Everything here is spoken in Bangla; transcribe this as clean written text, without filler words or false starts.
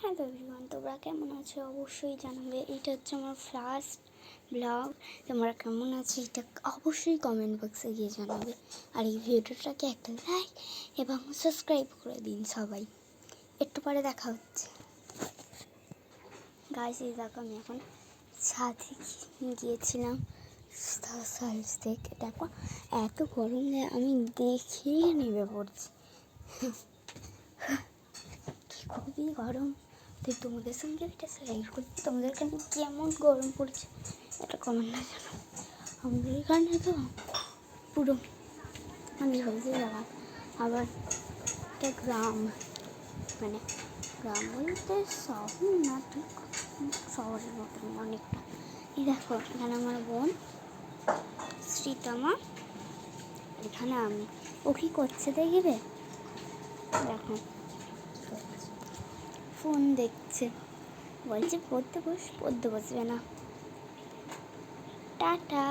হ্যালো এভরিওয়ান, তোমরা কেমন আছো অবশ্যই জানাবে। এটা হচ্ছে আমার ফার্স্ট ব্লগ। তোমরা কেমন আছো এটা অবশ্যই কমেন্ট বক্সে গিয়ে জানাবে। আর এই ভিডিওটাকে একটা লাইক এবং সাবস্ক্রাইব করে দিন সবাই। একটু পরে দেখা হচ্ছে। গাইস, এই দেখো আমি এখন ছাদে গিয়েছিলাম সাইজ থেকে। দেখো এত গরম যে আমি দেখেই নেমে পড়ছি। খুবই গরম। তাই তোমাদের সঙ্গে এটা শেয়ার করছি। তোমাদের এখানে কেমন গরম পড়ছে এটা কমেন্টে জানাও। আমাদের এখানে তো পুরো আমি হয়েছে যাওয়া। আবার একটা গ্রাম, মানে গ্রাম বলতে শহর না, ঠিক শহরের মতন অনেকটা। এই দেখো এখানে আমার বোন শ্রীতমা, এখানে আমি। ও কী করছে দেখবে, দেখো ফোন দেখছে, বলছে পড়তে বসবে না। টাটা।